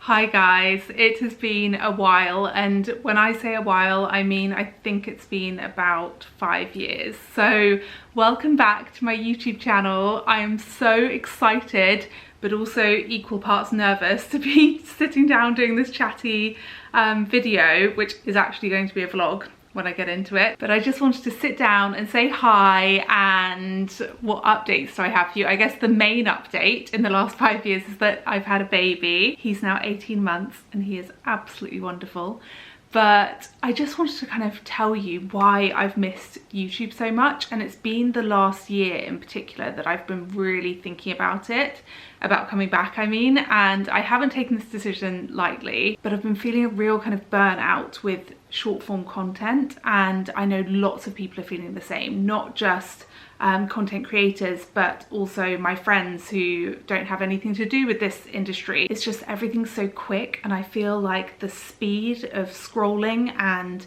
Hi guys, it has been a while, and when I say a while I mean I think it's been about 5 years. So welcome back to my YouTube channel. I am so excited but also equal parts nervous to be sitting down doing this chatty video, which is actually going to be a vlog when I get into it. But I just wanted to sit down and say hi and what updates do I have for you. I guess the main update in the last 5 years is that I've had a baby. He's now 18 months and he is absolutely wonderful. But I just wanted to kind of tell you why I've missed YouTube so much, and it's been the last year in particular that I've been really thinking about it, about coming back I mean, and I haven't taken this decision lightly, but I've been feeling a real kind of burnout with short form content, and I know lots of people are feeling the same, not just content creators but also my friends who don't have anything to do with this industry. It's just everything's so quick, and I feel like the speed of scrolling and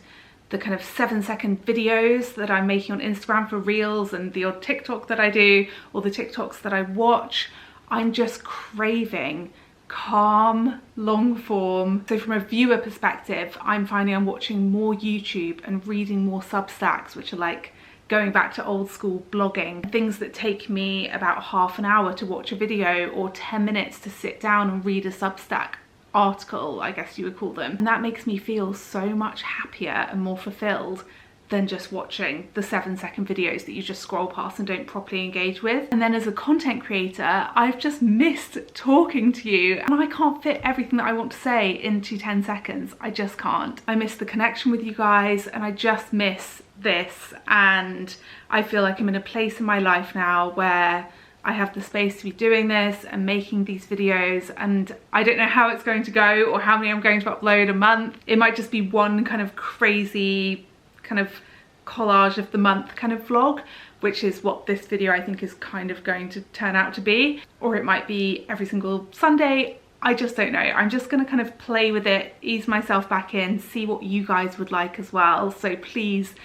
the kind of 7-second videos that I'm making on Instagram for reels and the odd TikTok that I do or the TikToks that I watch, I'm just craving calm, long form. So from a viewer perspective, I'm finding I'm watching more YouTube and reading more Substacks, which are like going back to old school blogging, things that take me about half an hour to watch a video or 10 minutes to sit down and read a Substack article, I guess you would call them. And that makes me feel so much happier and more fulfilled than just watching the 7-second videos that you just scroll past and don't properly engage with. And then as a content creator, I've just missed talking to you, and I can't fit everything that I want to say into 10 seconds. I just can't. I miss the connection with you guys, and I just miss this. And I feel like I'm in a place in my life now where I have the space to be doing this and making these videos, and I don't know how it's going to go or how many I'm going to upload a month. It might just be one kind of crazy kind of collage of the month kind of vlog, which is what this video I think is kind of going to turn out to be, or it might be every single Sunday. I just don't know. I'm just gonna kind of play with it, ease myself back in, see what you guys would like as well. So please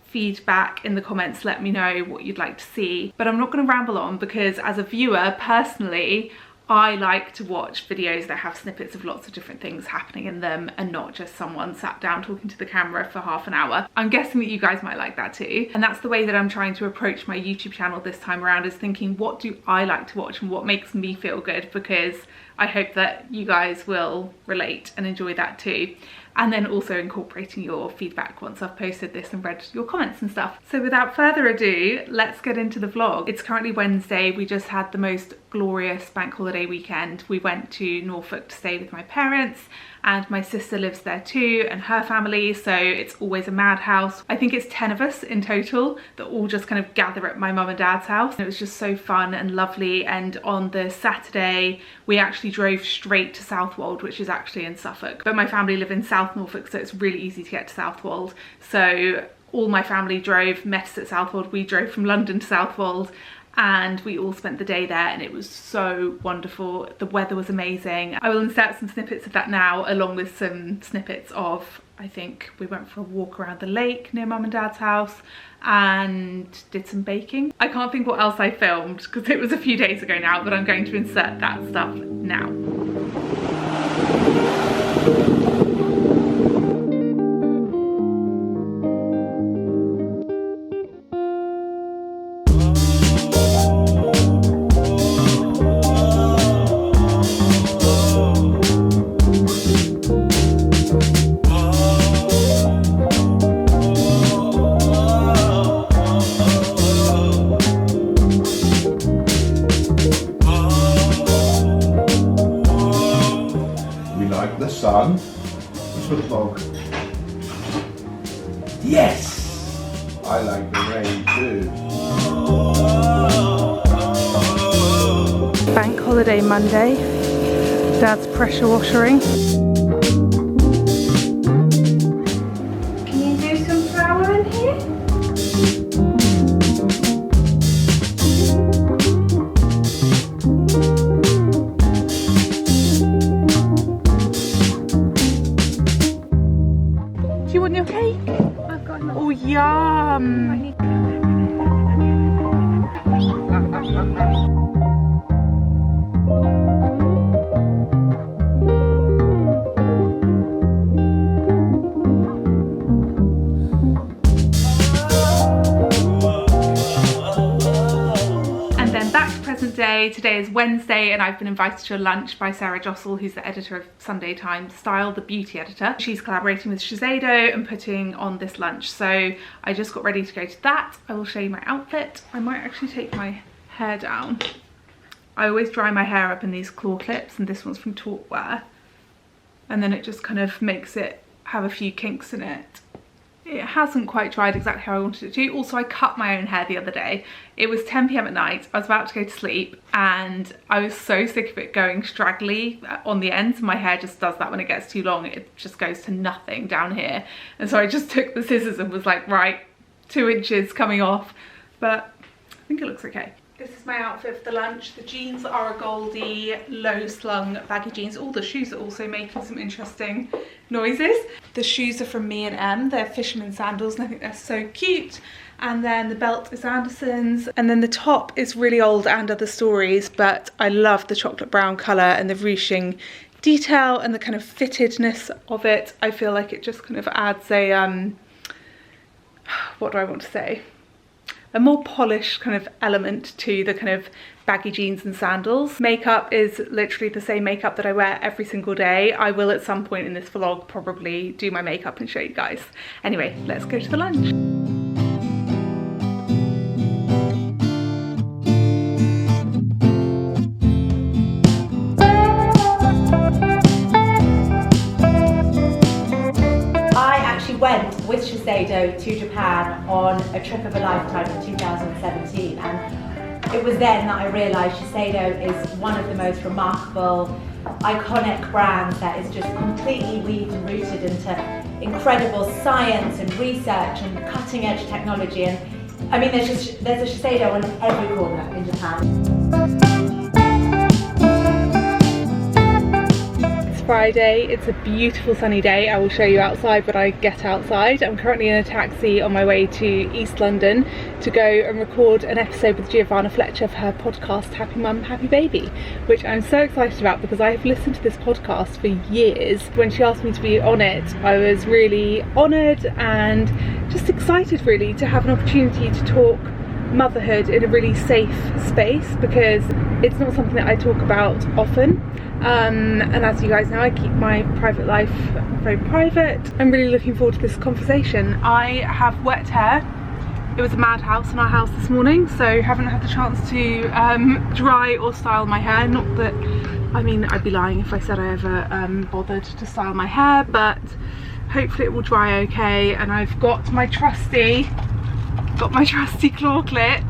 feedback in the comments, let me know what you'd like to see. But I'm not going to ramble on, because as a viewer personally, I like to watch videos that have snippets of lots of different things happening in them and not just someone sat down talking to the camera for half an hour. I'm guessing that you guys might like that too. And that's the way that I'm trying to approach my YouTube channel this time around, is thinking, what do I like to watch and what makes me feel good? Because I hope that you guys will relate and enjoy that too. And then also incorporating your feedback once I've posted this and read your comments and stuff. So without further ado, let's get into the vlog. It's currently Wednesday. We just had the most glorious bank holiday weekend. We went to Norfolk to stay with my parents, and my sister lives there too and her family, so it's always a madhouse. I think it's 10 of us in total that all just kind of gather at my mum and dad's house. It was just so fun and lovely. And on the Saturday we actually drove straight to Southwold, which is actually in Suffolk, but my family live in South Norfolk, so it's really easy to get to Southwold. So all my family drove, met us at Southwold. We drove from London to Southwold, and we all spent the day there, and it was so wonderful. The weather was amazing. I will insert some snippets of that now, along with some snippets of, I think we went for a walk around the lake near mum and dad's house and did some baking. I can't think what else I filmed because it was a few days ago now, but I'm going to insert that stuff now. The sun. Let's put a fog. Yes! I like the rain too. Bank holiday Monday. Dad's pressure washing. Can you do some flour in here? Do you want your cake? I've got enough. Oh, yum! Hi, today is Wednesday and I've been invited to a lunch by Sarah Jossel, who's the editor of Sunday Times Style, the beauty editor. She's collaborating with Shiseido and putting on this lunch. So I just got ready to go to that. I will show you my outfit. I might actually take my hair down. I always dry my hair up in these claw clips, and this one's from Talkwear. And then it just kind of makes it have a few kinks in it. It hasn't quite dried exactly how I wanted it to. Also, I cut my own hair the other day. It was 10 p.m. at night. I was about to go to sleep and I was so sick of it going straggly on the ends. My hair just does that when it gets too long. It just goes to nothing down here. And so I just took the scissors and was like, right, 2 inches coming off. But I think it looks okay. This is my outfit for the lunch. The jeans are a Goldie low slung baggy jeans. All the shoes are also making some interesting noises. The shoes are from Me&M. They're fisherman sandals and I think they're so cute. And then the belt is Anderson's. And then the top is really old and other stories, but I love the chocolate brown colour and the ruching detail and the kind of fittedness of it. I feel like it just kind of adds a, what do I want to say? A more polished kind of element to the kind of baggy jeans and sandals. Makeup is literally the same makeup that I wear every single day. I will at some point in this vlog probably do my makeup and show you guys. Anyway, let's go to the lunch. Went with Shiseido to Japan on a trip of a lifetime in 2017, and it was then that I realised Shiseido is one of the most remarkable, iconic brands that is just completely weaved and rooted into incredible science and research and cutting edge technology. And I mean, there's a Shiseido on every corner in Japan. Friday, it's a beautiful sunny day. I will show you outside when I get outside. I'm currently in a taxi on my way to East London to go and record an episode with Giovanna Fletcher for her podcast Happy Mum Happy Baby, which I'm so excited about because I have listened to this podcast for years. When she asked me to be on it, I was really honoured and just excited really to have an opportunity to talk motherhood in a really safe space, because it's not something that I talk about often. And as you guys know, I keep my private life very private. I'm really looking forward to this conversation. I have wet hair. It was a madhouse in our house this morning, so haven't had the chance to dry or style my hair. Not that, I mean, I'd be lying if I said I ever bothered to style my hair, but hopefully it will dry okay. And I've got my trusty claw clip,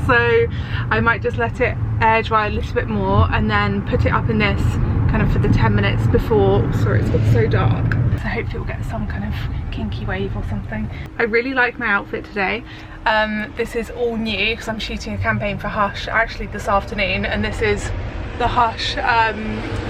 so I might just let it air dry a little bit more and then put it up in this kind of for the 10 minutes before. Sorry, it's got so dark, so hopefully we'll get some kind of kinky wave or something. I really like my outfit today. This is all new because I'm shooting a campaign for Hush actually this afternoon, and this is the Hush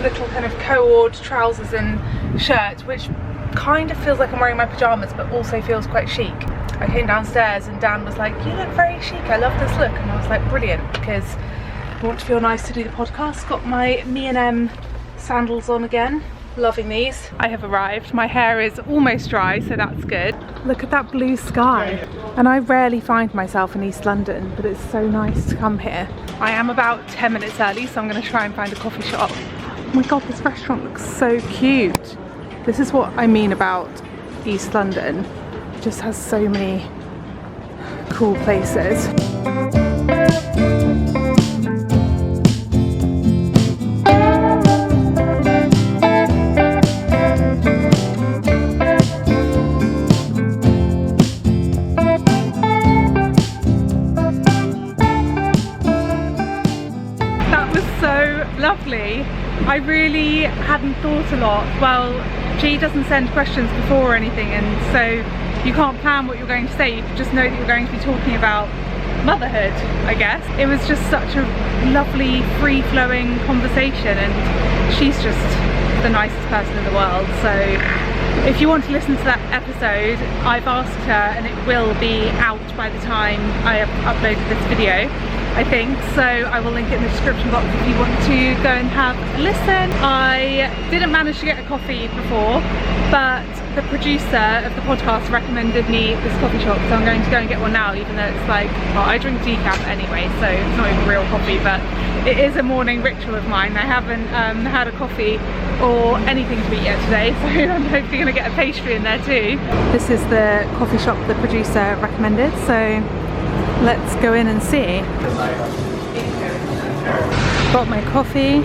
little kind of co-ord trousers and shirt, which kind of feels like I'm wearing my pyjamas but also feels quite chic. I came downstairs and Dan was like, you look very chic, I love this look, and I was like, brilliant, because I want to feel nice to do the podcast. Got my Me&M sandals on again, loving these. I have arrived, my hair is almost dry, so that's good. Look at that blue sky. And I rarely find myself in East London, but it's so nice to come here. I am about 10 minutes early, so I'm going to try and find a coffee shop. Oh my god, this restaurant looks so cute. This is what I mean about East London. It just has so many cool places. That was so lovely. I really hadn't thought a lot. Well, G doesn't send questions before or anything, and so you can't plan what you're going to say. You just know that you're going to be talking about motherhood, I guess. It was just such a lovely, free-flowing conversation, and she's just the nicest person in the world. So if you want to listen to that episode, I've asked her, and it will be out by the time I have uploaded this video. I think, so I will link it in the description box if you want to go and have a listen. I didn't manage to get a coffee before, but the producer of the podcast recommended me this coffee shop, so I'm going to go and get one now, even though it's like, well, I drink decaf anyway, so it's not even real coffee, but it is a morning ritual of mine. I haven't had a coffee or anything to eat yet today, so I'm hopefully going to get a pastry in there too. This is the coffee shop the producer recommended, so let's go in and see. Got my coffee.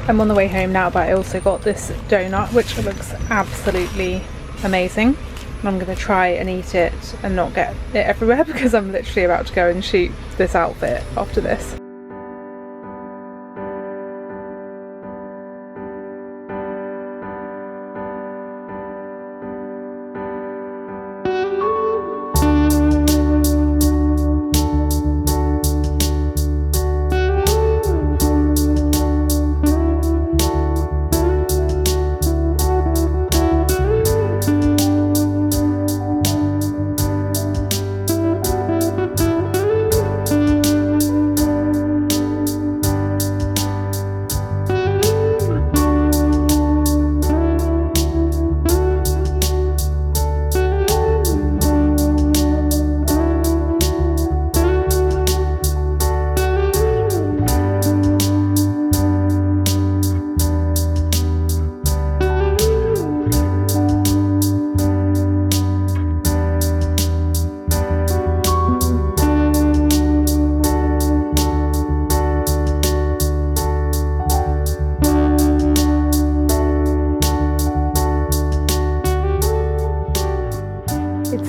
I'm on the way home now, but I also got this donut, which looks absolutely amazing. I'm going to try and eat it and not get it everywhere because I'm literally about to go and shoot this outfit after this.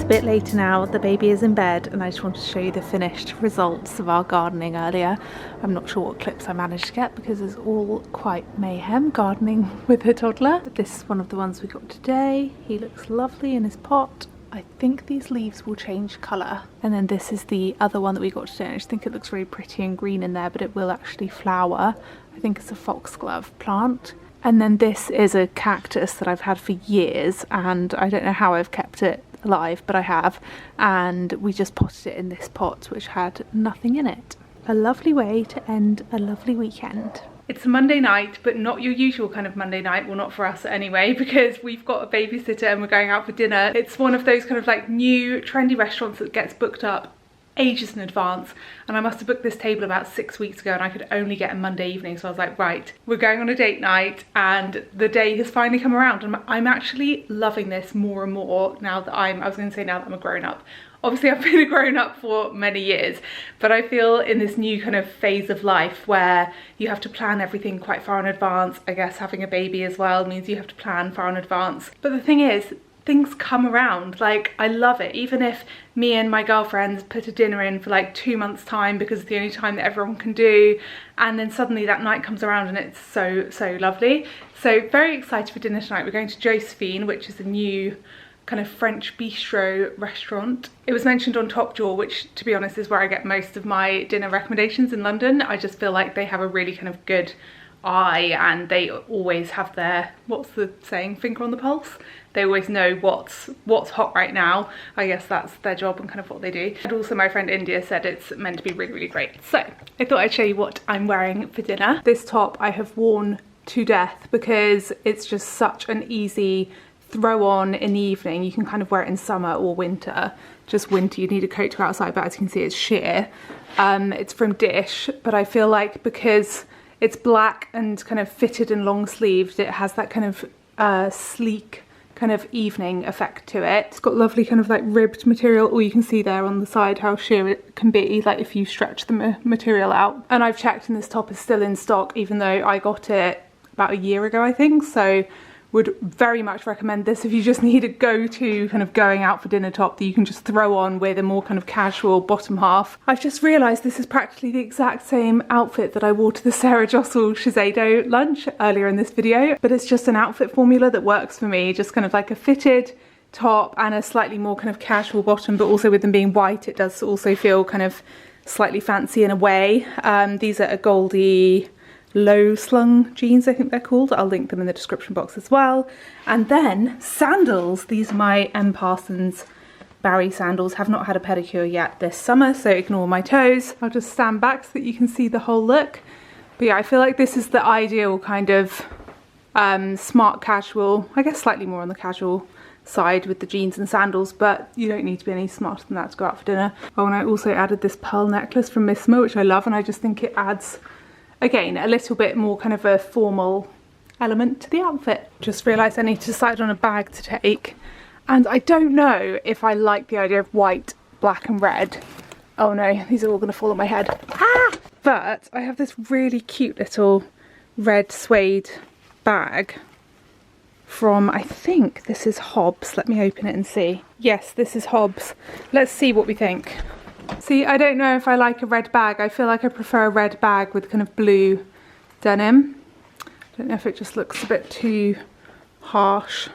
Bit later now, the baby is in bed, and I just wanted to show you the finished results of our gardening earlier. I'm not sure what clips I managed to get because it's all quite mayhem gardening with a toddler. But this is one of the ones we got today. He looks lovely in his pot. I think these leaves will change colour. And then this is the other one that we got today. I just think it looks really pretty and green in there, but it will actually flower. I think it's a foxglove plant. And then this is a cactus that I've had for years, and I don't know how I've kept it alive, but I have, and we just potted it in this pot which had nothing in it. A lovely way to end a lovely weekend. It's a Monday night, but not your usual kind of Monday night, well, not for us anyway, because we've got a babysitter and we're going out for dinner. It's one of those kind of like new trendy restaurants that gets booked up ages in advance, and I must have booked this table about 6 weeks ago, and I could only get a Monday evening, so I was like, right, we're going on a date night, and the day has finally come around, and I'm actually loving this more and more now that I was going to say now that I'm a grown-up. Obviously I've been a grown-up for many years, but I feel in this new kind of phase of life where you have to plan everything quite far in advance. I guess having a baby as well means you have to plan far in advance, but the thing is, things come around. Like, I love it. Even if me and my girlfriends put a dinner in for like 2 months time because it's the only time that everyone can do, and then suddenly that night comes around and it's so lovely. So very excited for dinner tonight. We're going to Josephine, which is a new kind of French bistro restaurant. It was mentioned on Top Drawer, which to be honest is where I get most of my dinner recommendations in London. I just feel like they have a really kind of good eye, and they always have their, what's the saying, finger on the pulse. They always know what's hot right now. I guess that's their job and kind of what they do. And also my friend India said it's meant to be really, really great. So I thought I'd show you what I'm wearing for dinner. This top I have worn to death because it's just such an easy throw on in the evening. You can kind of wear it in summer or winter. Just winter, you need a coat to go outside, but as you can see, it's sheer. It's from Dish, but I feel like because it's black and kind of fitted and long sleeved, it has that kind of sleek kind of evening effect to it. It's got lovely kind of like ribbed material, or you can see there on the side how sheer it can be, like if you stretch the material out. And I've checked and this top is still in stock, even though I got it about a year ago, I think. So would very much recommend this if you just need a go-to kind of going out for dinner top that you can just throw on with a more kind of casual bottom half. I've just realised this is practically the exact same outfit that I wore to the Sarah Jostle Shiseido lunch earlier in this video, but it's just an outfit formula that works for me, just kind of like a fitted top and a slightly more kind of casual bottom, but also with them being white, it does also feel kind of slightly fancy in a way. These are a Goldie low slung jeans, I think they're called. I'll link them in the description box as well. And then sandals. These are my M. Parsons Barry sandals. Have not had a pedicure yet this summer, so ignore my toes. I'll just stand back so that you can see the whole look. But yeah, I feel like this is the ideal kind of smart casual, I guess slightly more on the casual side with the jeans and sandals, but you don't need to be any smarter than that to go out for dinner. Oh, and I also added this pearl necklace from Missimo, which I love, and I just think it adds, again, a little bit more kind of a formal element to the outfit. Just realised I need to decide on a bag to take, and I don't know if I like the idea of white, black and red. Oh no, these are all going to fall on my head. Ah! But I have this really cute little red suede bag from, I think this is Hobbs. Let me open it and see. Yes, this is Hobbs. Let's see what we think. See, I don't know if I like a red bag. I feel like I prefer a red bag with kind of blue denim. I don't know if it just looks a bit too harsh.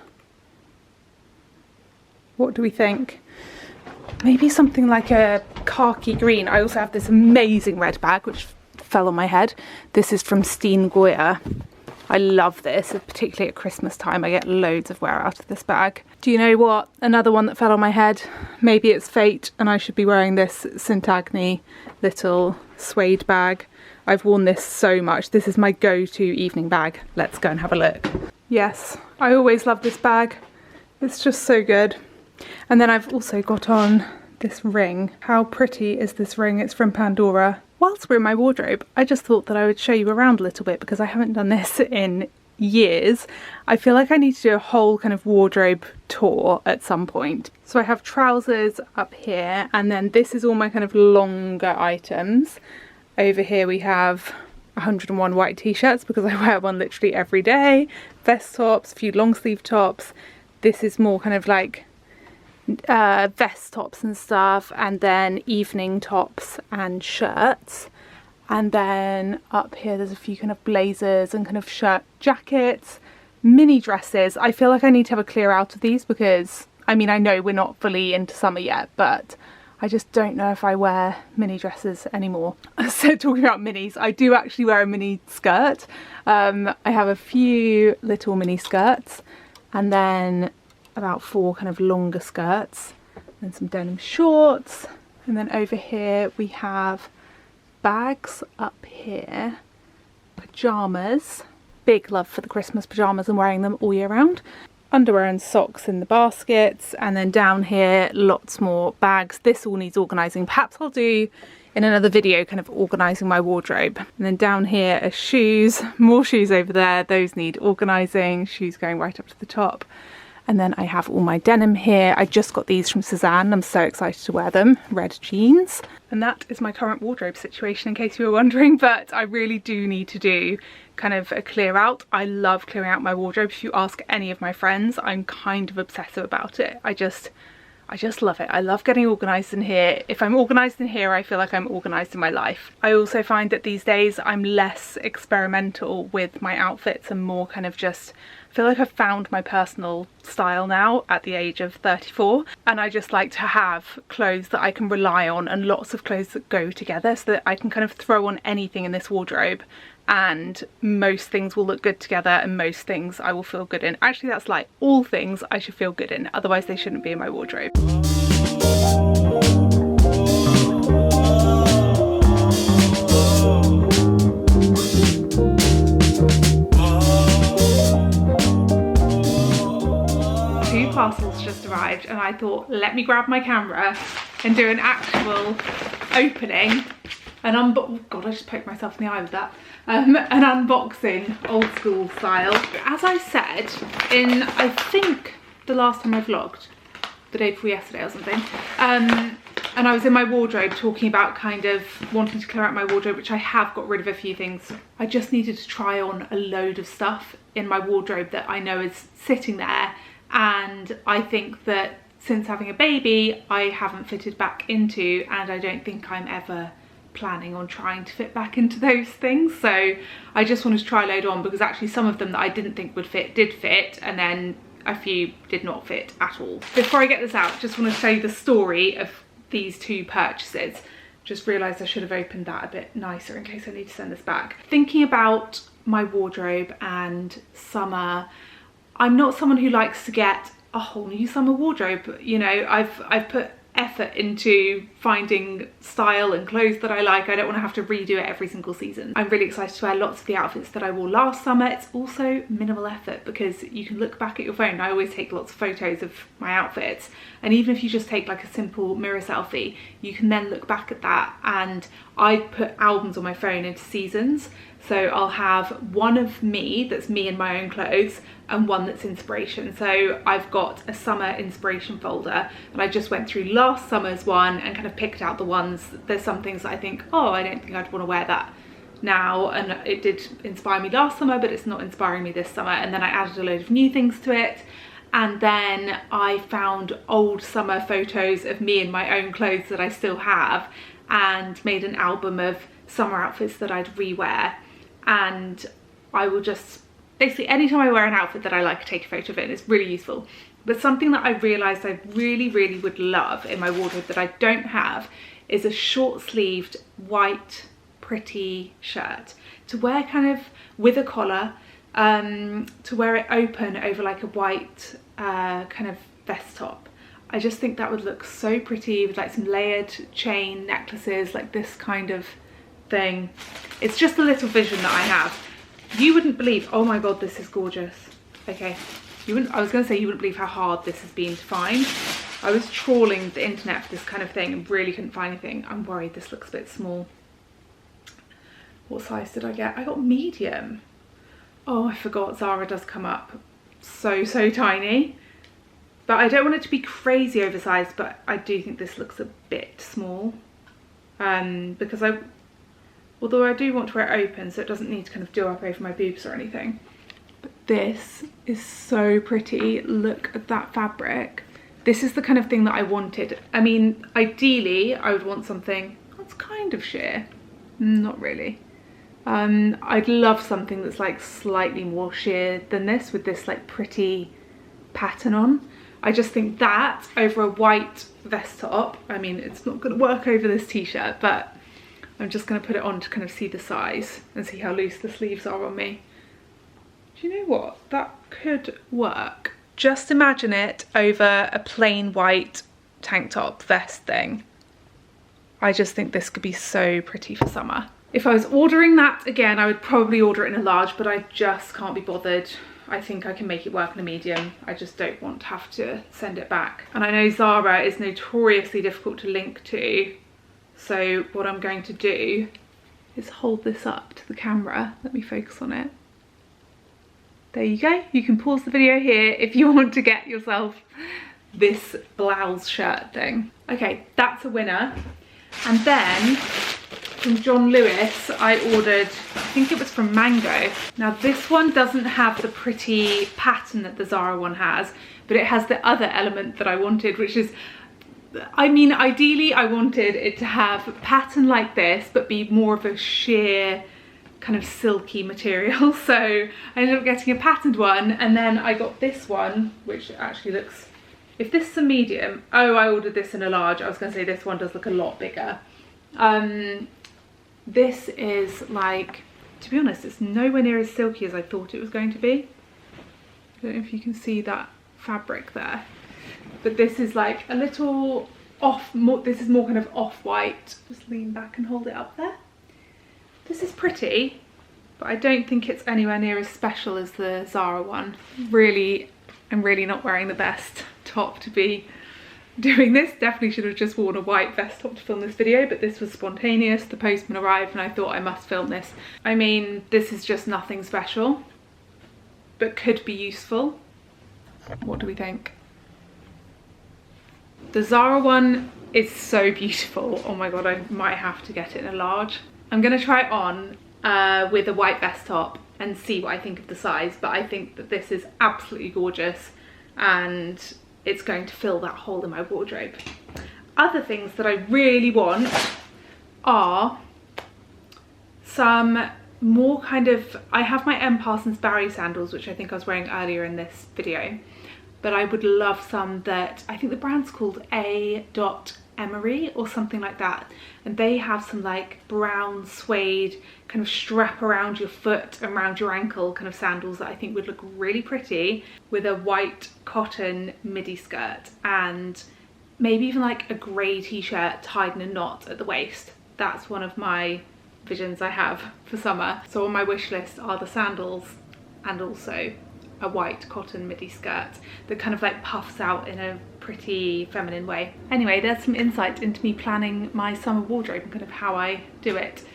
What do we think? Maybe something like a khaki green. I also have this amazing red bag which fell on my head. This is from Steen Goya. I love this, particularly at Christmas time. I get loads of wear out of this bag. Do you know what? Another one that fell on my head. Maybe it's fate and I should be wearing this Sintagny little suede bag. I've worn this so much. This is my go-to evening bag. Let's go and have a look. Yes, I always love this bag. It's just so good. And then I've also got on this ring. How pretty is this ring? It's from Pandora. Whilst we're in my wardrobe, I just thought that I would show you around a little bit because I haven't done this in years. I feel like I need to do a whole kind of wardrobe tour at some point. So I have trousers up here, and then this is all my kind of longer items. Over here we have 101 white t-shirts because I wear one literally every day. Vest tops, a few long sleeve tops. This is more kind of like vest tops and stuff, and then evening tops and shirts. And then up here there's a few kind of blazers and kind of shirt jackets, mini dresses. I feel like I need to have a clear out of these because, I mean, I know we're not fully into summer yet, but I just don't know if I wear mini dresses anymore. So talking about minis, I do actually wear a mini skirt. I have a few little mini skirts, and then about 4 kind of longer skirts and some denim shorts. And then over here we have bags up here, pyjamas, big love for the Christmas pyjamas and wearing them all year round, underwear and socks in the baskets, and then down here lots more bags. This all needs organising. Perhaps I'll do in another video kind of organising my wardrobe. And then down here are shoes, more shoes over there, those need organising, shoes going right up to the top. And then I have all my denim here. I just got these from Sézane. I'm so excited to wear them. Red jeans. And that is my current wardrobe situation, in case you were wondering, but I really do need to do kind of a clear out. I love clearing out my wardrobe. If you ask any of my friends, I'm kind of obsessive about it. I just love it. I love getting organised in here. If I'm organised in here, I feel like I'm organised in my life. I also find that these days I'm less experimental with my outfits and more kind of just feel like I've found my personal style now at the age of 34, and I just like to have clothes that I can rely on and lots of clothes that go together so that I can kind of throw on anything in this wardrobe and most things will look good together and most things I will feel good in. Actually, that's like all things I should feel good in, otherwise they shouldn't be in my wardrobe. Parcels just arrived and I thought, let me grab my camera and do an actual opening, and oh god, I just poked myself in the eye with that, an unboxing old school style. As I said in, I think the last time I vlogged, the day before yesterday or something, and I was in my wardrobe talking about kind of wanting to clear out my wardrobe, which I have got rid of a few things. I just needed to try on a load of stuff in my wardrobe that I know is sitting there. And I think that since having a baby, I haven't fitted back into, and I don't think I'm ever planning on trying to fit back into those things. So I just wanted to try a load on because actually some of them that I didn't think would fit did fit, and then a few did not fit at all. Before I get this out, just want to show you the story of these 2 purchases. Just realised I should have opened that a bit nicer in case I need to send this back. Thinking about my wardrobe and summer, I'm not someone who likes to get a whole new summer wardrobe. You know, I've put effort into finding style and clothes that I like. I don't want to have to redo it every single season. I'm really excited to wear lots of the outfits that I wore last summer. It's also minimal effort because you can look back at your phone. I always take lots of photos of my outfits, and even if you just take like a simple mirror selfie, you can then look back at that. And I put albums on my phone into seasons, so I'll have one of me that's me in my own clothes and one that's inspiration. So I've got a summer inspiration folder, and I just went through last summer's one and kind of picked out the ones. There's some things that I think, oh, I don't think I'd want to wear that now, and it did inspire me last summer, but it's not inspiring me this summer. And then I added a load of new things to it, and then I found old summer photos of me in my own clothes that I still have and made an album of summer outfits that I'd rewear. And I will just basically, anytime I wear an outfit that I like, take a photo of it, and it's really useful. But something that I realised I really would love in my wardrobe that I don't have is a short-sleeved white pretty shirt to wear kind of with a collar, to wear it open over like a white kind of vest top. I just think that would look so pretty with like some layered chain necklaces, like this kind of thing. It's just a little vision that I have. You wouldn't believe, oh my god, this is gorgeous. Okay, you wouldn't, I was going to say you wouldn't believe how hard this has been to find. I was trawling the internet for this kind of thing and really couldn't find anything. I'm worried this looks a bit small. What size did I get? I got medium. Oh, I forgot Zara does come up so tiny. But I don't want it to be crazy oversized, but I do think this looks a bit small. Because although I do want to wear it open, so it doesn't need to kind of do up over my boobs or anything. But this is so pretty. Look at that fabric. This is the kind of thing that I wanted. I mean, ideally, I would want something that's kind of sheer. Not really. I'd love something that's like slightly more sheer than this, with this like pretty pattern on. I just think that over a white vest top, I mean, it's not going to work over this t-shirt, but I'm just going to put it on to kind of see the size and see how loose the sleeves are on me. Do you know what? That could work. Just imagine it over a plain white tank top vest thing. I just think this could be so pretty for summer. If I was ordering that again, I would probably order it in a large, but I just can't be bothered. I think I can make it work in a medium. I just don't want to have to send it back. And I know Zara is notoriously difficult to link to. So what I'm going to do is hold this up to the camera. Let me focus on it. There you go. You can pause the video here if you want to get yourself this blouse shirt thing. Okay, that's a winner. And then from John Lewis, I ordered, I think it was from Mango. Now this one doesn't have the pretty pattern that the Zara one has, but it has the other element that I wanted, which is, I mean, ideally I wanted it to have a pattern like this, but be more of a sheer kind of silky material. So I ended up getting a patterned one, and then I got this one, which actually looks, if this is a medium, oh, I ordered this in a large. I was gonna say this one does look a lot bigger. This is like, to be honest, it's nowhere near as silky as I thought it was going to be. I don't know if you can see that fabric there, but this is like a little off, this is more kind of off-white. Just lean back and hold it up there. This is pretty, but I don't think it's anywhere near as special as the Zara one. Really, I'm really not wearing the best top to be doing this. Definitely should have just worn a white vest top to film this video, but this was spontaneous. The postman arrived and I thought I must film this. I mean, this is just nothing special, but could be useful. What do we think? The Zara one is so beautiful. Oh my god, I might have to get it in a large. I'm gonna try it on with a white vest top and see what I think of the size, but I think that this is absolutely gorgeous and it's going to fill that hole in my wardrobe. Other things that I really want are some more kind of, I have my M. Parsons Barry sandals, which I think I was wearing earlier in this video, but I would love some that, I think the brand's called A. Emery or something like that, and they have some like brown suede kind of strap around your foot, around your ankle kind of sandals that I think would look really pretty with a white cotton midi skirt and maybe even like a grey t-shirt tied in a knot at the waist. That's one of my visions I have for summer. So on my wish list are the sandals and also a white cotton midi skirt that kind of like puffs out in a pretty feminine way. Anyway, there's some insight into me planning my summer wardrobe and kind of how I do it.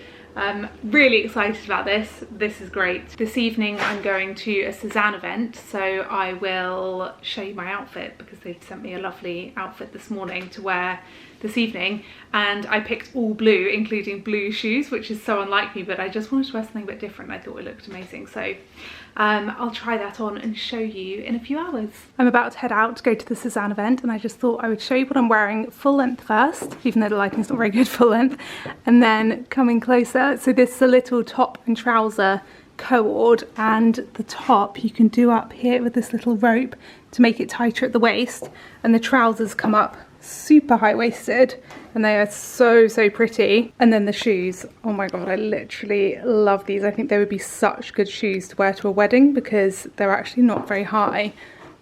Really excited about this. This is great. This evening I'm going to a Sézane event, so I will show you my outfit because they've sent me a lovely outfit this morning to wear this evening, and I picked all blue, including blue shoes, which is so unlike me, but I just wanted to wear something a bit different. I thought it looked amazing, so I'll try that on and show you in a few hours. I'm about to head out to go to the Sézane event, and I just thought I would show you what I'm wearing full length first, even though the lighting's not very good full length, and then coming closer. So this is a little top and trouser cord, and the top you can do up here with this little rope to make it tighter at the waist, and the trousers come up super high-waisted and they are so pretty. And then the shoes, oh my god, I literally love these. I think they would be such good shoes to wear to a wedding because they're actually not very high,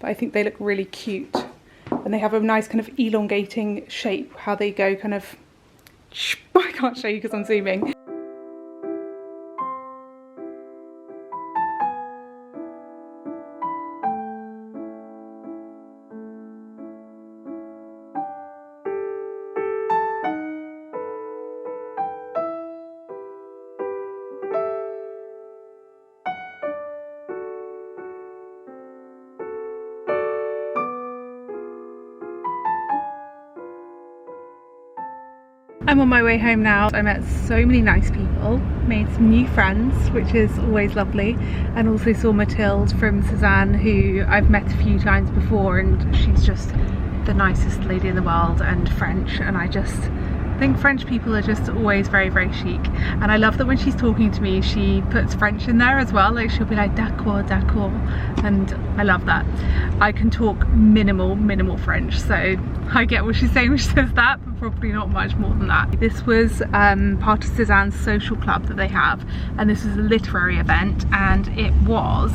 but I think they look really cute, and they have a nice kind of elongating shape, how they go kind of, I can't show you because I'm zooming. I'm on my way home now. I met so many nice people, made some new friends, which is always lovely, and also saw Mathilde from Sézane, who I've met a few times before, and she's just the nicest lady in the world, and French, and I just think French people are just always very chic. And I love that when she's talking to me she puts French in there as well, like she'll be like d'accord, and I love that. I can talk minimal French, so I get what she's saying when she says that, but probably not much more than that. This was part of Sézane's social club that they have, and this is a literary event, and it was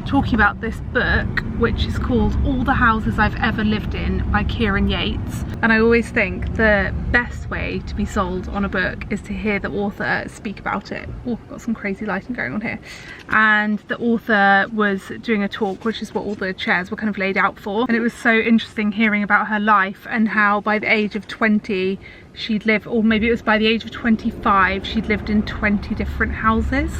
talking about this book which is called All the Houses I've Ever Lived In by Kieran Yates. And I always think the best way to be sold on a book is to hear the author speak about it. Oh, I've got some crazy lighting going on here. And the author was doing a talk, which is what all the chairs were kind of laid out for, and it was so interesting hearing about her life and how by the age of 20 she'd lived, or maybe it was by the age of 25, she'd lived in 20 different houses,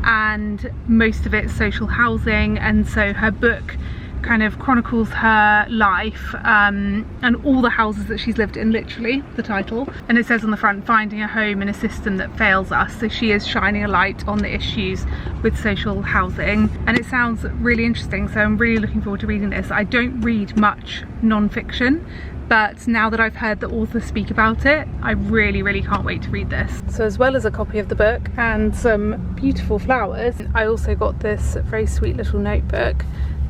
and most of it social housing. And so her book kind of chronicles her life and all the houses that she's lived in, literally, the title. And it says on the front, finding a home in a system that fails us. So she is shining a light on the issues with social housing, and it sounds really interesting, so I'm really looking forward to reading this. I don't read much non-fiction, but now that I've heard the author speak about it, I really can't wait to read this. So as well as a copy of the book and some beautiful flowers, I also got this very sweet little notebook,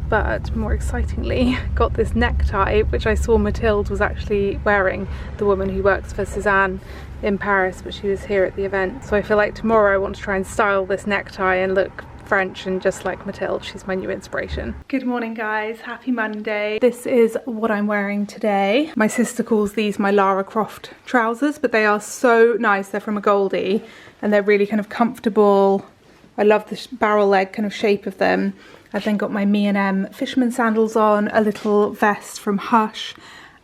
but more excitingly got this necktie, which I saw Mathilde was actually wearing, the woman who works for Sézane in Paris, but she was here at the event. So I feel like tomorrow I want to try and style this necktie and look French and just like Mathilde. She's my new inspiration. Good morning guys, happy Monday. This is what I'm wearing today. My sister calls these my Lara Croft trousers, but they are so nice. They're from a Goldie and they're really kind of comfortable. I love the barrel leg kind of shape of them. I've then got my M&M fisherman sandals on, a little vest from Hush,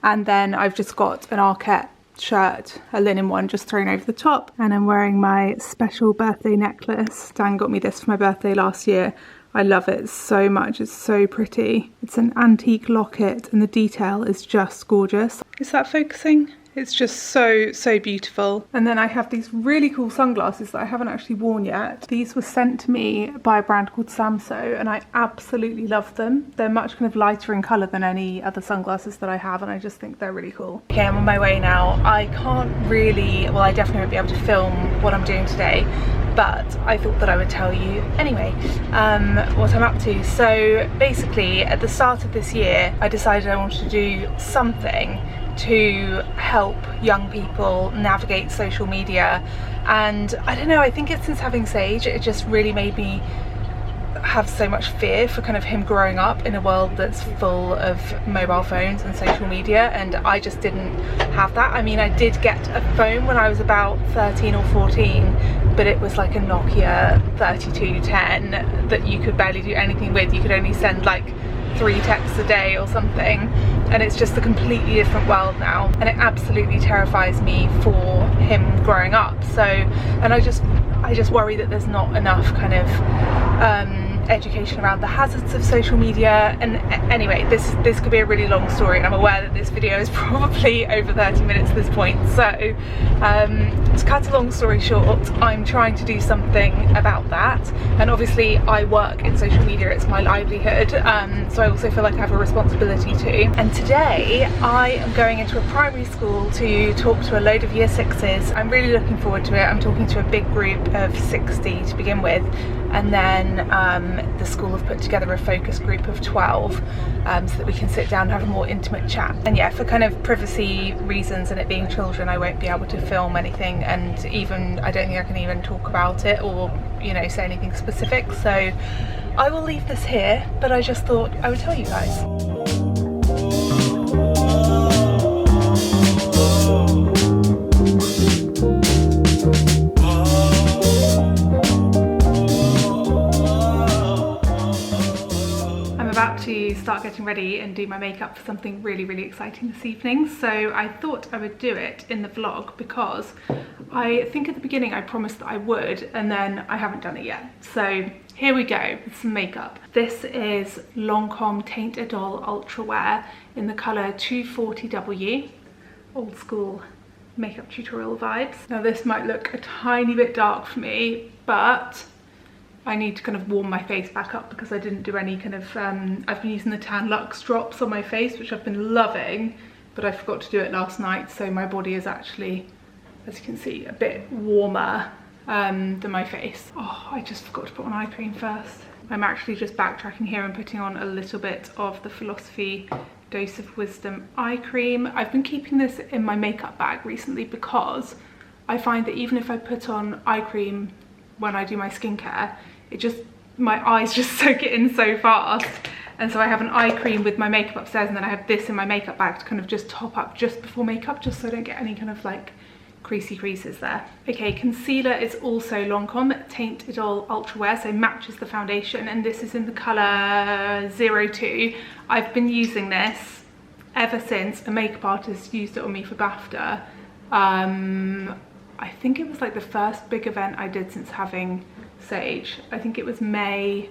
and then I've just got an Arquette shirt, a linen one, just thrown over the top, and I'm wearing my special birthday necklace. Dan got me this for my birthday last year. I love it so much, it's so pretty. It's an antique locket and the detail is just gorgeous. Is that focusing? It's just so beautiful. And then I have these really cool sunglasses that I haven't actually worn yet. These were sent to me by a brand called Samso and I absolutely love them. They're much kind of lighter in colour than any other sunglasses that I have, and I just think they're really cool. Okay, I'm on my way now. I can't really, well, I definitely won't be able to film what I'm doing today, but but I thought that I would tell you anyway what I'm up to. So basically at the start of this year I decided I wanted to do something to help young people navigate social media, and I don't know, I think it's since having Sage it just really made me have so much fear for kind of him growing up in a world that's full of mobile phones and social media, and I just didn't have that. I mean, I did get a phone when I was about 13 or 14, but it was like a Nokia 3210 that you could barely do anything with. You could only send like 3 texts a day or something, and it's just a completely different world now, and it absolutely terrifies me for him growing up. So, and I just worry that there's not enough kind of education around the hazards of social media. And anyway, this could be a really long story, and I'm aware that this video is probably over 30 minutes at this point, so to cut a long story short, I'm trying to do something about that. And obviously I work in social media, it's my livelihood, so I also feel like I have a responsibility too. And today I am going into a primary school to talk to a load of year 6s. I'm really looking forward to it. I'm talking to a big group of 60 to begin with, and then the school have put together a focus group of 12 so that we can sit down and have a more intimate chat. And yeah, for kind of privacy reasons and it being children, I won't be able to film anything, and even I don't think I can even talk about it or, you know, say anything specific, so I will leave this here, but I just thought I would tell you guys. To start getting ready and do my makeup for something really exciting this evening, so I thought I would do it in the vlog because I think at the beginning I promised that I would, and then I haven't done it yet. So here we go with some makeup. This is Lancome Teint Idole Ultra Wear in the colour 240W, old school makeup tutorial vibes. Now this might look a tiny bit dark for me, but I need to kind of warm my face back up because I didn't do any kind of, I've been using the Tan Luxe drops on my face, which I've been loving, but I forgot to do it last night, so my body is actually, as you can see, a bit warmer than my face. Oh, I just forgot to put on eye cream first. I'm actually just backtracking here and putting on a little bit of the Philosophy Dose of Wisdom eye cream. I've been keeping this in my makeup bag recently because I find that even if I put on eye cream when I do my skincare, my eyes just soak it in so fast, and so I have an eye cream with my makeup upstairs, and then I have this in my makeup bag to kind of just top up just before makeup, just so I don't get any kind of like creasy creases there. Okay, concealer is also Lancome Teint Idole Ultra Wear, so matches the foundation, and this is in the colour 02. I've been using this ever since a makeup artist used it on me for BAFTA. I think it was like the first big event I did since having Sage. I think it was May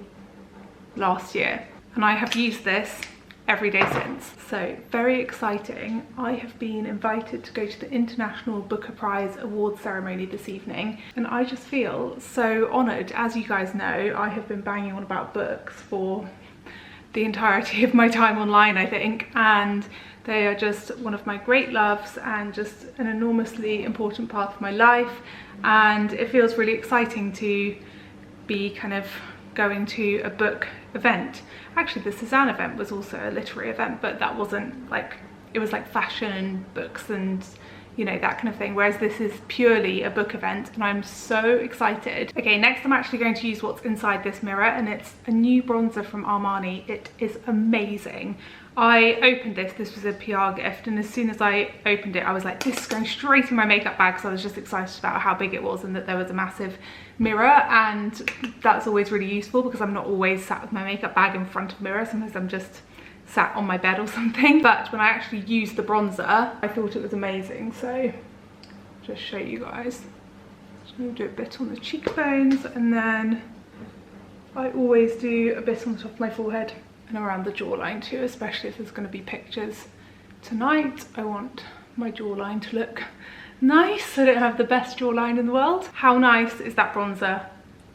last year, and I have used this every day since. So very exciting. I have been invited to go to the International Booker Prize Awards ceremony this evening, and I just feel so honoured. As you guys know, I have been banging on about books for the entirety of my time online, I think, and they are just one of my great loves and just an enormously important part of my life, and it feels really exciting to be kind of going to a book event. Actually, the Sézane event was also a literary event, but that wasn't like, it was like fashion and books and, you know, that kind of thing, whereas this is purely a book event, and I'm so excited. Okay, next I'm actually going to use what's inside this mirror, and it's a new bronzer from Armani. It is amazing. I opened this was a PR gift, and as soon as I opened it I was like, this is going straight in my makeup bag, because I was just excited about how big it was and that there was a massive mirror, and that's always really useful because I'm not always sat with my makeup bag in front of a mirror. Sometimes I'm just sat on my bed or something, but when I actually used the bronzer I thought it was amazing. So just show you guys, just going to do a bit on the cheekbones, and then I always do a bit on the top of my forehead and around the jawline too, especially if there's going to be pictures tonight. I want my jawline to look nice. I don't have the best jawline in the world. How nice is that bronzer?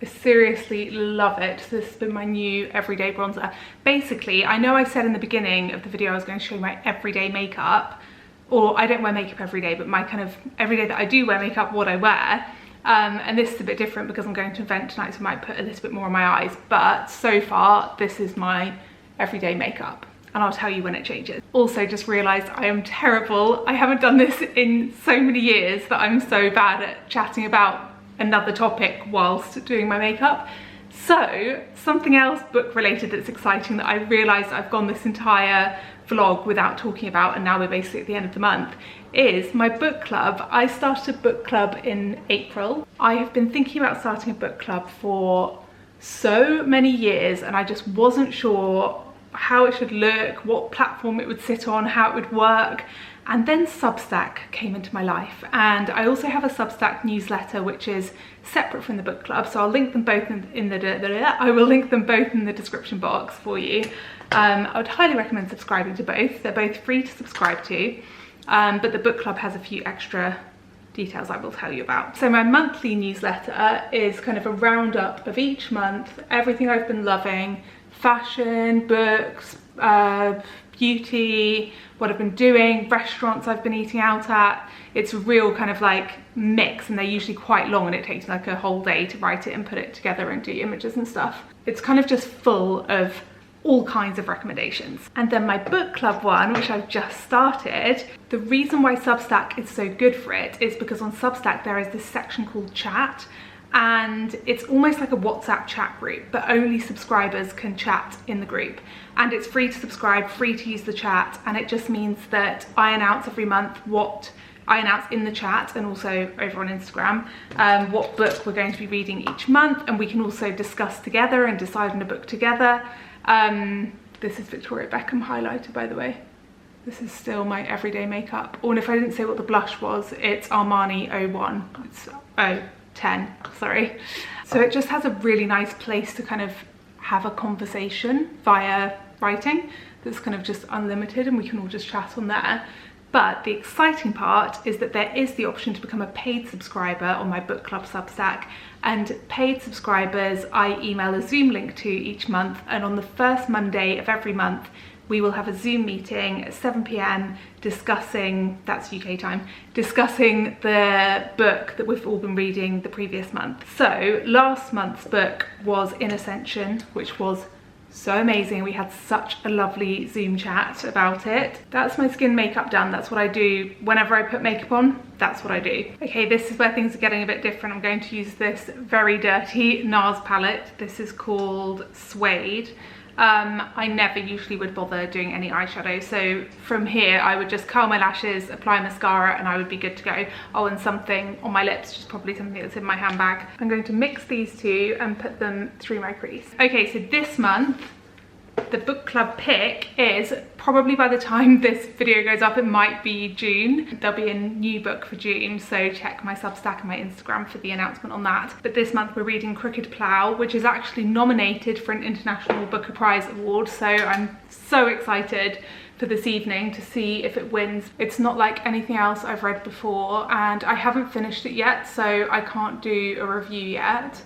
I seriously love it. This has been my new everyday bronzer. Basically, I know I said in the beginning of the video I was going to show you my everyday makeup, or I don't wear makeup every day, but my kind of every day that I do wear makeup, what I wear. And this is a bit different because I'm going to an event tonight, so I might put a little bit more on my eyes, but so far this is my everyday makeup, and I'll tell you when it changes. Also just realised I am terrible. I haven't done this in so many years that I'm so bad at chatting about another topic whilst doing my makeup. So something else book related that's exciting that I realised I've gone this entire vlog without talking about, and now we're basically at the end of the month, is my book club. I started a book club in April. I have been thinking about starting a book club for so many years, and I just wasn't sure how it should look, what platform it would sit on, how it would work. And then Substack came into my life, and I also have a Substack newsletter which is separate from the book club, so I'll link them both I will link them both in the description box for you. I would highly recommend subscribing to both. They're both free to subscribe to, but the book club has a few extra details I will tell you about. So my monthly newsletter is kind of a roundup of each month, everything I've been loving, fashion, books, beauty, what I've been doing, restaurants I've been eating out at. It's a real kind of like mix, and they're usually quite long, and it takes like a whole day to write it and put it together and do images and stuff. It's kind of just full of all kinds of recommendations. And then my book club one, which I've just started, the reason why Substack is so good for it is because on Substack there is this section called chat, and it's almost like a WhatsApp chat group, but only subscribers can chat in the group, and it's free to subscribe, free to use the chat, and it just means that I announce every month what I announce in the chat and also over on Instagram what book we're going to be reading each month, and we can also discuss together and decide on a book together. This is Victoria Beckham highlighter, by the way. This is still my everyday makeup. Or if I didn't say what the blush was, it's Armani 01. It's 010, sorry. So it just has a really nice place to kind of have a conversation via writing that's kind of just unlimited, and we can all just chat on there. But the exciting part is that there is the option to become a paid subscriber on my book club Substack, and paid subscribers I email a Zoom link to each month, and on the first Monday of every month we will have a Zoom meeting at 7 p.m. discussing, that's UK time, discussing the book that we've all been reading the previous month. So last month's book was In Ascension, which was so amazing. We had such a lovely Zoom chat about it. That's my skin makeup done. That's what I do whenever I put makeup on. That's what I do. Okay, this is where things are getting a bit different. I'm going to use this very dirty NARS palette. This is called Suede. I never usually would bother doing any eyeshadow, so from here I would just curl my lashes, apply mascara, and I would be good to go. Oh, and something on my lips, which is probably something that's in my handbag. I'm going to mix these two and put them through my crease. Okay, so this month the book club pick is, probably by the time this video goes up, it might be June. There'll be a new book for June, so check my Substack and my Instagram for the announcement on that. But this month we're reading Crooked Plough, which is actually nominated for an International Booker Prize award, so I'm so excited for this evening to see if it wins. It's not like anything else I've read before, and I haven't finished it yet, so I can't do a review yet,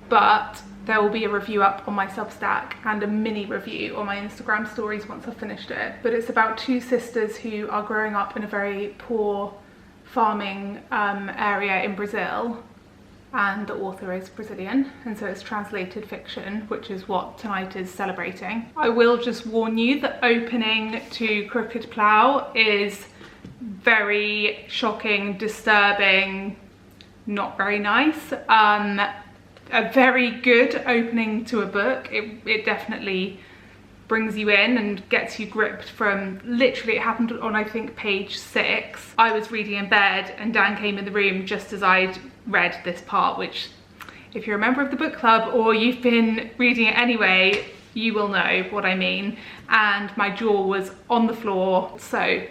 but there will be a review up on my Substack and a mini review on my Instagram stories once I've finished it. But it's about two sisters who are growing up in a very poor farming area in Brazil, and the author is Brazilian, and so it's translated fiction, which is what tonight is celebrating. I will just warn you, the opening to Crooked Plough is very shocking, disturbing, not very nice. A very good opening to a book. It definitely brings you in and gets you gripped from, literally, it happened on I think page 6. I was reading in bed and Dan came in the room just as I'd read this part, which if you're a member of the book club or you've been reading it anyway, you will know what I mean. And my jaw was on the floor, so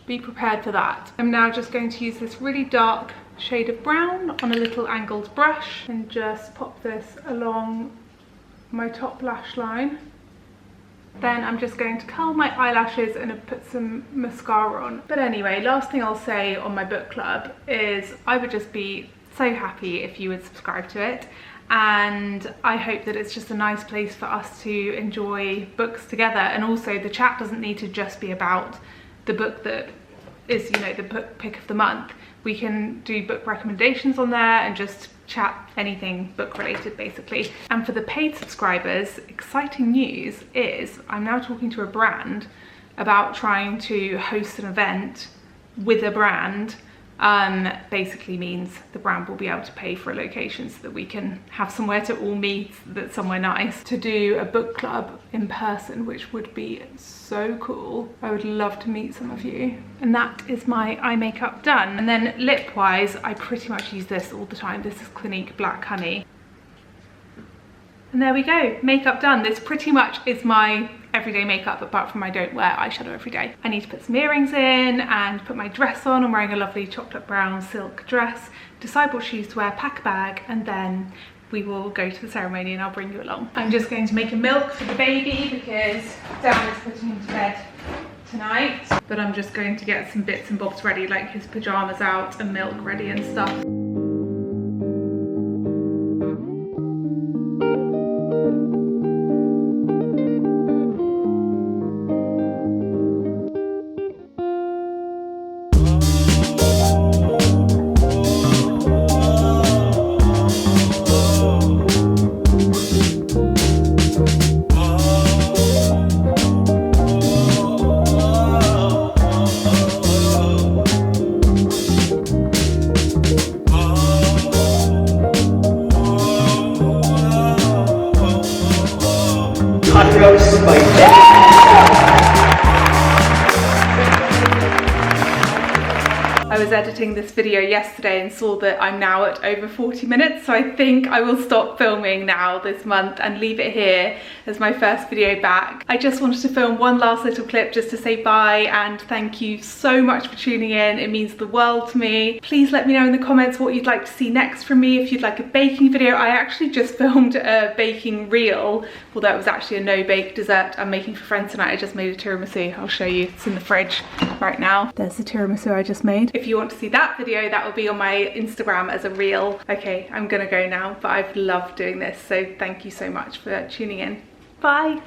be prepared for that. I'm now just going to use this really dark shade of brown on a little angled brush and just pop this along my top lash line. Then I'm just going to curl my eyelashes and put some mascara on. But anyway, last thing I'll say on my book club is I would just be so happy if you would subscribe to it, and I hope that it's just a nice place for us to enjoy books together. And also the chat doesn't need to just be about the book that is, you know, the book pick of the month. we can do book recommendations on there and just chat anything book related basically. And for the paid subscribers, exciting news is I'm now talking to a brand about trying to host an event with a brand. Basically means the brand will be able to pay for a location so that we can have somewhere to all meet, that's somewhere nice, to do a book club in person, which would be so cool. I would love to meet some of you. And that is my eye makeup done. And then lip wise, I pretty much use this all the time. This is Clinique Black Honey. And there we go, makeup done. This pretty much is my everyday makeup, apart from I don't wear eyeshadow every day. I need to put some earrings in and put my dress on. I'm wearing a lovely chocolate brown silk dress, decide what shoes to wear, pack a bag, and then we will go to the ceremony and I'll bring you along. I'm just going to make a milk for the baby because Dad is putting him to bed tonight. But I'm just going to get some bits and bobs ready, like his pajamas out and milk ready and stuff. I was editing this video yesterday and saw that I'm now at over 40 minutes, so I think I will stop filming now this month and leave it here as my first video back. I just wanted to film one last little clip just to say bye and thank you so much for tuning in. It means the world to me. Please let me know in the comments what you'd like to see next from me. If you'd like a baking video, I actually just filmed a baking reel, although it was actually a no-bake dessert I'm making for friends tonight. I just made a tiramisu. I'll show you. It's in the fridge right now. There's the tiramisu I just made. If you want to see that video, that will be on my Instagram as a reel. Okay, I'm gonna go now, but I've loved doing this, so thank you so much for tuning in. Bye.